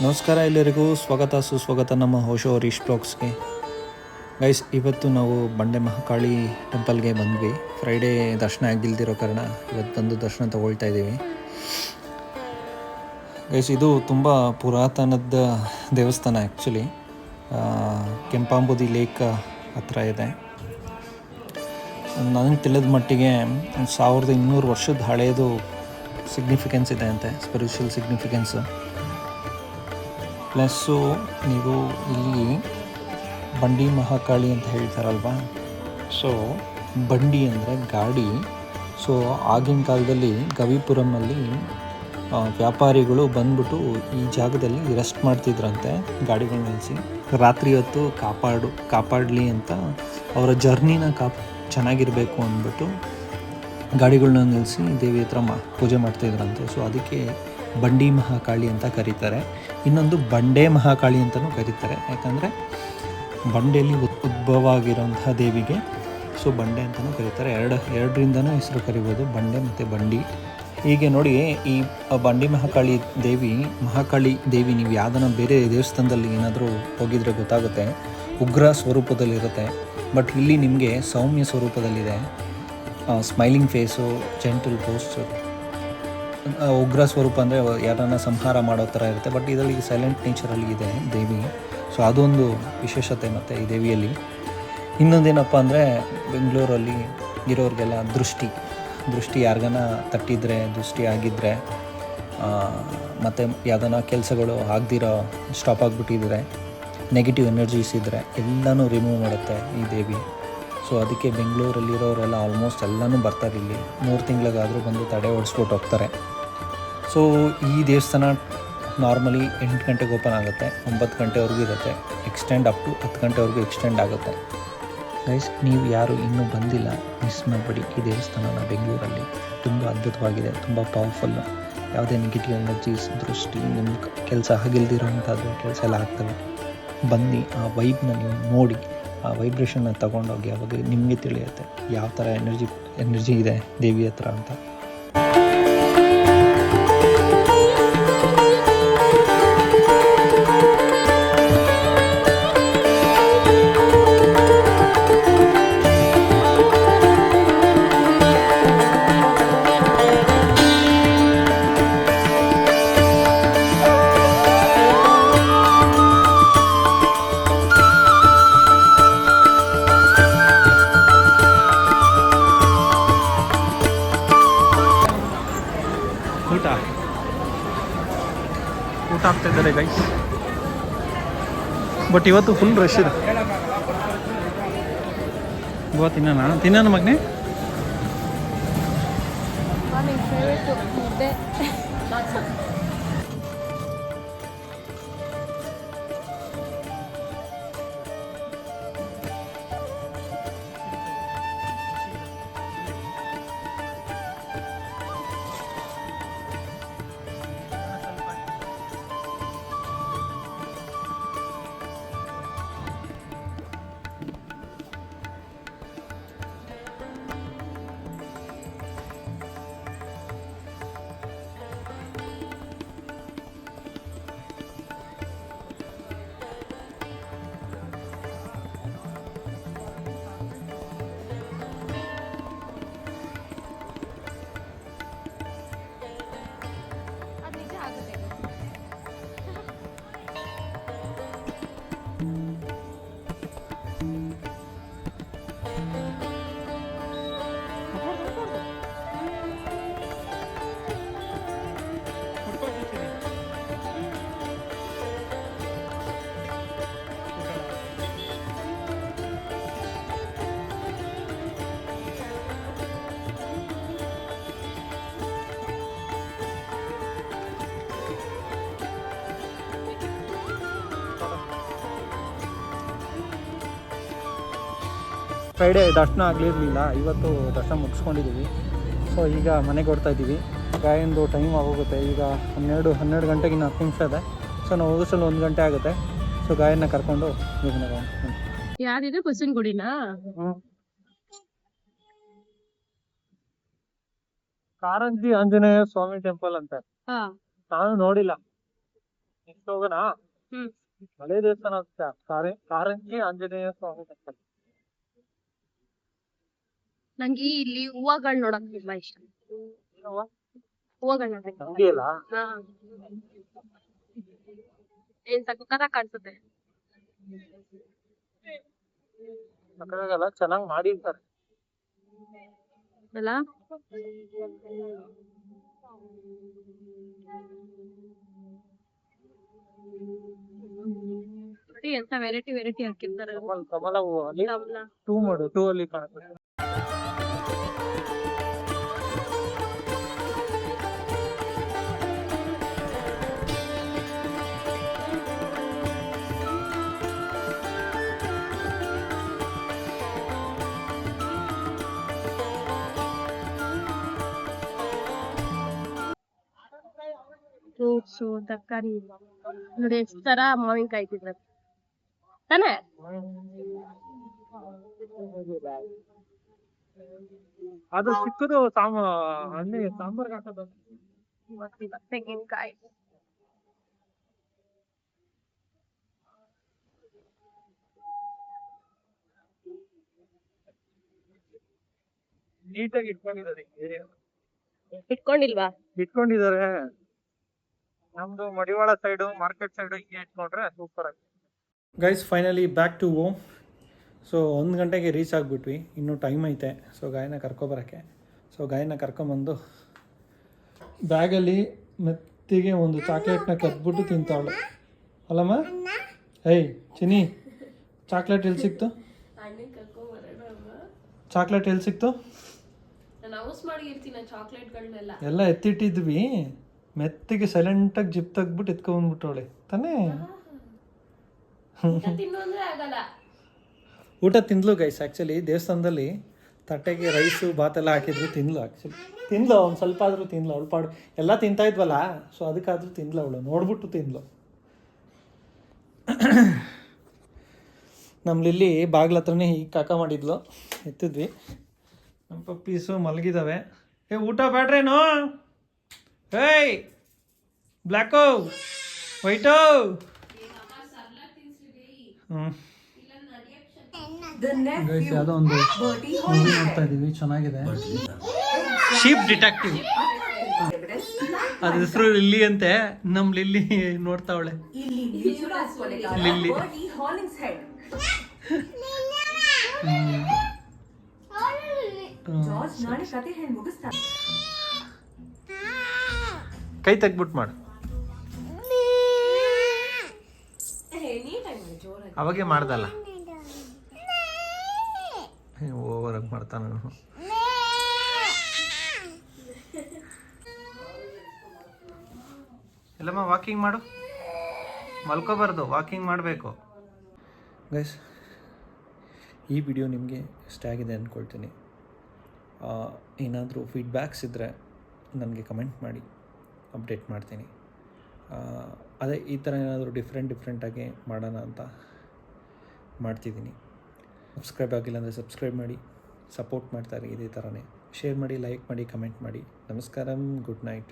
ನಮಸ್ಕಾರ ಎಲ್ಲರಿಗೂ ಸ್ವಾಗತ ಸುಸ್ವಾಗತ ನಮ್ಮ ಹೋಶೋ ಹರೀಶ್ ಬ್ಲಾಗ್ಸ್ಗೆ. ಗೈಸ್, ಇವತ್ತು ನಾವು ಬಂಡೆ ಮಹಾಕಾಳಿ ಟೆಂಪಲ್ಗೆ ಬಂದ್ವಿ. ಫ್ರೈಡೇ ದರ್ಶನ ಆಗಿಲ್ದಿರೋ ಕಾರಣ ಇವತ್ತು ಬಂದು ದರ್ಶನ ತಗೊಳ್ತಾ ಇದ್ದೀವಿ. ಗೈಸ್, ಇದು ತುಂಬ ಪುರಾತನದ ದೇವಸ್ಥಾನ. ಆ್ಯಕ್ಚುಲಿ ಕೆಂಪಾಂಬುದಿ ಲೇಕ್ ಹತ್ರ ಇದೆ. ನನಗೆ ತಿಳಿದ ಮಟ್ಟಿಗೆ 1200 ವರ್ಷದ ಹಳೆಯದು ಸಿಗ್ನಿಫಿಕೆನ್ಸ್ ಇದೆ ಅಂತೆ, ಸ್ಪಿರಿಚುವಲ್ ಸಿಗ್ನಿಫಿಕೆನ್ಸು. ಪ್ಲಸ್ಸು ನೀವು ಇಲ್ಲಿ ಬಂಡಿ ಮಹಾಕಾಳಿ ಅಂತ ಹೇಳ್ತಾರಲ್ವ, ಸೊ ಬಂಡಿ ಅಂದರೆ ಗಾಡಿ. ಸೊ ಆಗಿನ ಕಾಲದಲ್ಲಿ ಗವಿಪುರಮಲ್ಲಿ ವ್ಯಾಪಾರಿಗಳು ಬಂದ್ಬಿಟ್ಟು ಈ ಜಾಗದಲ್ಲಿ ರೆಸ್ಟ್ ಮಾಡ್ತಿದ್ರಂತೆ, ಗಾಡಿಗಳನ್ನ ನಿಲ್ಲಿಸಿ. ರಾತ್ರಿ ಹೊತ್ತು ಕಾಪಾಡಲಿ ಅಂತ ಅವರ ಜರ್ನಿನ ಚೆನ್ನಾಗಿರಬೇಕು ಅಂದ್ಬಿಟ್ಟು ಗಾಡಿಗಳನ್ನ ನಿಲ್ಲಿಸಿ ದೇವಿ ಹತ್ರ ಪೂಜೆ ಮಾಡ್ತಾಯಿದ್ರಂತೆ. ಸೊ ಅದಕ್ಕೆ ಬಂಡಿ ಮಹಾಕಾಳಿ ಅಂತ ಕರೀತಾರೆ. ಇನ್ನೊಂದು ಬಂಡೆ ಮಹಾಕಾಳಿ ಅಂತಲೂ ಕರೀತಾರೆ, ಯಾಕಂದರೆ ಬಂಡೆಯಲ್ಲಿ ಉದ್ಭವ ಆಗಿರೋಂತಹ ದೇವಿಗೆ ಸೊ ಬಂಡೆ ಅಂತಲೂ ಕರೀತಾರೆ. ಎರಡರಿಂದನೂ ಹೆಸರು ಕರಿಬೋದು, ಬಂಡೆ ಮತ್ತು ಬಂಡಿ. ಹೀಗೆ ನೋಡಿ, ಈ ಬಂಡಿ ಮಹಾಕಾಳಿ ದೇವಿ ನೀವು ಯಾವುದನ್ನ ಬೇರೆ ದೇವಸ್ಥಾನದಲ್ಲಿ ಏನಾದರೂ ಹೋಗಿದರೆ ಗೊತ್ತಾಗುತ್ತೆ, ಉಗ್ರ ಸ್ವರೂಪದಲ್ಲಿರುತ್ತೆ. ಬಟ್ ಇಲ್ಲಿ ನಿಮಗೆ ಸೌಮ್ಯ ಸ್ವರೂಪದಲ್ಲಿದೆ. Smiling face, gentle posture. ಉಗ್ರ ಸ್ವರೂಪ ಅಂದರೆ ಯಾರನ್ನ ಸಂಹಾರ ಮಾಡೋ ಥರ ಇರುತ್ತೆ, ಬಟ್ ಇದರಲ್ಲಿ ಸೈಲೆಂಟ್ ನೇಚರಲ್ಲಿ ಇದೆ ದೇವಿ. ಸೊ ಅದೊಂದು ವಿಶೇಷತೆ ಮತ್ತು ಈ ದೇವಿಯಲ್ಲಿ. ಇನ್ನೊಂದೇನಪ್ಪ ಅಂದರೆ, ಬೆಂಗಳೂರಲ್ಲಿ ಇರೋರಿಗೆಲ್ಲ ದೃಷ್ಟಿ ಯಾರಿಗಾನ ತಟ್ಟಿದರೆ, ದೃಷ್ಟಿ ಆಗಿದ್ದರೆ, ಮತ್ತು ಯಾವುದನ್ನ ಕೆಲಸಗಳು ಆಗದಿರೋ ಸ್ಟಾಪ್ ಆಗಿಬಿಟ್ಟಿದ್ರೆ, ನೆಗೆಟಿವ್ ಎನರ್ಜೀಸ್ ಇದ್ದರೆ ಎಲ್ಲನೂ ರಿಮೂವ್ ಮಾಡುತ್ತೆ ಈ ದೇವಿ. ಸೊ ಅದಕ್ಕೆ ಬೆಂಗಳೂರಲ್ಲಿರೋರೆಲ್ಲ ಆಲ್ಮೋಸ್ಟ್ ಎಲ್ಲನೂ ಬರ್ತಾರೆ ಇಲ್ಲಿ. 3 ತಿಂಗಳಿಗಾದರೂ ಬಂದು ತಡೆ ಓಡಿಸ್ಬಿಟ್ಟು ಹೋಗ್ತಾರೆ. ಸೊ ಈ ದೇವಸ್ಥಾನ ನಾರ್ಮಲಿ 8 ಗಂಟೆಗೆ ಓಪನ್ ಆಗುತ್ತೆ, 9 ಗಂಟೆವರೆಗೂ ಇರುತ್ತೆ. ಎಕ್ಸ್ಟೆಂಡ್ ಅಪ್ ಟು 10 ಗಂಟೆವರೆಗೂ ಎಕ್ಸ್ಟೆಂಡ್ ಆಗುತ್ತೆ. ಗೈಸ್, ನೀವು ಯಾರು ಇನ್ನೂ ಬಂದಿಲ್ಲ, ಮಿಸ್ ಮಾಡಬೇಡಿ. ಈ ದೇವಸ್ಥಾನನ ಬೆಂಗಳೂರಲ್ಲಿ ತುಂಬ ಅದ್ಭುತವಾಗಿದೆ, ತುಂಬ ಪವರ್ಫುಲ್ಲು. ಯಾವುದೇ ನೆಗೆಟಿವ್ ಎನರ್ಜೀಸ್, ದೃಷ್ಟಿ, ನಿಮ್ಮ ಕೆಲಸ ಆಗಿಲ್ದಿರೋಂಥದ್ದು ಕೆಲಸ ಎಲ್ಲ ಆಗ್ತವೆ. ಬನ್ನಿ, ಆ ವೈಬ್ನ ನೀವು ನೋಡಿ, ಆ ವೈಬ್ರೇಷನ್ನ ತೊಗೊಂಡೋಗಿ, ಅವಾಗ ನಿಮಗೆ ತಿಳಿಯುತ್ತೆ ಯಾವ ಥರ ಎನರ್ಜಿ ಇದೆ ದೇವಿ ಹತ್ರ ಅಂತ. ಊಟ ಆಗ್ತಾಯಿದ್ದಾರೆ ಗೈಸ್, ಬಟ್ ಇವತ್ತು ಫುಲ್ ರಶ್ ಇದೆ. ತಿನ್ನೋಣ ಮಗನೇ. ಫ್ರೈಡೇ ದರ್ಶನ ಆಗಲಿರಲಿಲ್ಲ, ಇವತ್ತು ದರ್ಶನ ಮುಗಿಸ್ಕೊಂಡಿದ್ದೀವಿ. ಸೊ ಈಗ ಮನೆಗೆ ಹೊಡ್ತಾ ಇದ್ದೀವಿ. ಗಾಯಂದು ಟೈಮ್ ಆಗೋಗುತ್ತೆ ಈಗ 12 ಗಂಟೆಗೆ ಇನ್ನು 10 ನಿಮಿಷ ಇದೆ. ಸೊ ನಾವು ಹೋಗೋಷ್ಟರಲ್ಲಿ 1 ಗಂಟೆ ಆಗುತ್ತೆ. ಸೊ ಗಾಯನ್ನ ಕರ್ಕೊಂಡು ಯಾರಿದೆ ಬಸವನ ಗುಡಿನಾ? ಕಾರಂಜಿ ಆಂಜನೇಯ ಸ್ವಾಮಿ ಟೆಂಪಲ್ ಅಂತ. ನಾನು ನೋಡಿಲ್ಲ, ಹೋಗೋಣ. ಹ್ಮ್. ಹಳೆ ದೇವಸ್ಥಾನ ಕಾರಂಜಿ ಆಂಜನೇಯ ಸ್ವಾಮಿ ಟೆಂಪಲ್. ನಂಗೆ ಇಲ್ಲಿ ಹೂವಗಳ್ ನೋಡಕ್ ತುಂಬಾ ಇಷ್ಟ. ಹೂವಗಳ್ ನೋಡಕ್ ಅಂಗಡಿ ಅಲ್ಲ ಹಾ. ಏನ್ ಸಕ್ಕತ್ತಾಗ್ ಕಾಣ್ಸುತ್ತೆ. ಸಕ್ಕತ್ತಾಗಲ್ಲ, ಚೆನ್ನಾಗ್ ಮಾಡಿರ್ತಾರೆ. ಅಲ್ಲ ನೋಡಿ ಎಂತ ವೆರೈಟಿ ಹಾಕಿರ್ತಾರೆ. ಕಮಲ ಹೂವು ಅಲ್ಲಿ ಕಮಲ. ಟೂ ಅಲ್ಲಿ ಕಾಣುತ್ತೆ. ಫ್ರೂಟ್ಸು ತರಕಾರಿ ನೋಡಿ ಎಷ್ಟ್ ತರ ಮಾವಿನಕಾಯಿ ಇಟ್ಟಿದ್ದಾರೆ ತಾನೇ. ಅದು ಚಿಕ್ಕದು ಹಣ್ಣಿ ಸಾಂಬಾರ್ಗೆ ಹಾಕೋದು. ಗೊತ್ತಿಲ್ಲ. ತೆಂಗಿನಕಾಯಿ ನೀಟಾಗಿ ಇಟ್ಕೊಂಡಿದ್ದಾರೆ. ಇಟ್ಕೊಂಡಿಲ್ವಾ? ನಮ್ದು ಮಡಿವಾಳ ಸೈಡು, ಮಾರ್ಕೆಟ್ ಸೈಡು ಹಿಂಗೆ ಇಟ್ಕೊಂಡ್ರೆ ಸೂಪರ್ ಆಗಿ. Guys finally back to home. So 1 ಗಂಟೆಗೆ ರೀಚ್ ಆಗಿಬಿಟ್ವಿ, ಇನ್ನೂ ಟೈಮ್ ಐತೆ. ಸೊ ಗಾಯನ ಕರ್ಕೊಬರೋಕ್ಕೆ. ಸೊ ಗಾಯನ ಕರ್ಕೊಂಬಂದು ಬ್ಯಾಗಲ್ಲಿ ಮೆತ್ತಿಗೆ ಒಂದು ಚಾಕ್ಲೇಟ್ನ ಕದ್ಬಿಟ್ಟು ತಿಂತಾವಳು ಅಲ್ಲಮ್ಮ. ಏಯ್ ಚಿನ್ನಿ, ಚಾಕ್ಲೇಟ್ ಎಲ್ಲಿ ಸಿಕ್ತು? ಚಾಕ್ಲೇಟ್ ಎಲ್ಲಿ ಸಿಕ್ತು? ಎಲ್ಲ ಎತ್ತಿಟ್ಟಿದ್ವಿ, ಮೆತ್ತಿಗೆ ಸೈಲೆಂಟಾಗಿ ಜಿಪ್ ತೆಗ್ಬಿಟ್ಟು ಎತ್ಕೊಂಡ್ಬಿಟ್ಟವಳೆ ತಾನೇ. ಊಟ ತಿಂದ್ಲು ಗೈಸ್. ಆ್ಯಕ್ಚುಲಿ ದೇವಸ್ಥಾನದಲ್ಲಿ ತಟ್ಟೆಗೆ ರೈಸು ಬಾತೆಲ್ಲ ಹಾಕಿದ್ರು, ತಿಂದ್ಲು. ತಿಂದ್ಲು, ಒಂದು ಸ್ವಲ್ಪ ಆದರೂ ತಿಂದ್ಲು. ಅವಳು ಪಾಡು ಎಲ್ಲ ತಿಂತಾ ಇದ್ವಲ್ಲ, ಸೊ ಅದಕ್ಕಾದರೂ ತಿಂದ್ಲು. ಅವಳು ನೋಡ್ಬಿಟ್ಟು ತಿಂದ್ಲು. ನಮ್ಮಲ್ಲಿ ಬಾಗ್ಲ ಹತ್ರನೇ ಈಗ ಕಾಕ ಮಾಡಿದ್ಲು, ಎತ್ತಿದ್ವಿ. ನಮ್ಮ ಪಪ್ಪೀಸು ಮಲಗಿದ್ದಾವೆ. ಊಟ ಬೇಡ್ರೇನೋ? ಏಯ್ ಬ್ಲ್ಯಾಕೋ ವೈಟೋ. ಯಾವುದೋ ಒಂದು ಮೂವಿ ನೋಡ್ತಾ ಇದ್ದೀವಿ, ಚೆನ್ನಾಗಿದೆ. ಶೀಪ್ ಡಿಟೆಕ್ಟಿವ್, ಅದ್ರ ಹೆಸರು ಲಿಲ್ಲಿ ಅಂತೆ. ನಮ್ಮ ಲಿಲ್ಲಿ ನೋಡ್ತಾವಳೆ. ಲಿಲ್ಲಿ ಕೈ ತೆಗ್ಬಿಟ್ಟು ಮಾಡು. ಅವಾಗೆ ಮಾಡ್ದಲ್ಲ, ಓವರಾಗಿ ಮಾಡ್ತಾನೆ. ಎಲ್ಲಮ್ಮ ವಾಕಿಂಗ್ ಮಾಡು, ಮಲ್ಕೋಬಾರ್ದು, ವಾಕಿಂಗ್ ಮಾಡಬೇಕು. ಗೈಸ್ ಈ ವಿಡಿಯೋ ನಿಮಗೆ ಇಷ್ಟ ಆಗಿದೆ ಅಂದ್ಕೊಳ್ತೀನಿ. ಏನಾದರೂ ಫೀಡ್ಬ್ಯಾಕ್ಸ್ ಇದ್ದರೆ ನನಗೆ ಕಮೆಂಟ್ ಮಾಡಿ, ಅಪ್ಡೇಟ್ ಮಾಡ್ತೀನಿ. ಅದೇ ಈ ಥರ ಏನಾದರೂ ಡಿಫ್ರೆಂಟಾಗಿ ಮಾಡೋಣ ಅಂತ ಮಾಡ್ತಿದ್ದೀನಿ. ಸಬ್ಸ್ಕ್ರೈಬ್ ಆಗಿಲ್ಲ ಅಂದರೆ ಸಬ್ಸ್ಕ್ರೈಬ್ ಮಾಡಿ, ಸಪೋರ್ಟ್ ಮಾಡ್ತಾರೆ ಇದೇ ಥರನೇ. ಶೇರ್ ಮಾಡಿ, ಲೈಕ್ ಮಾಡಿ, ಕಮೆಂಟ್ ಮಾಡಿ. ನಮಸ್ಕಾರ, ಗುಡ್ ನೈಟ್.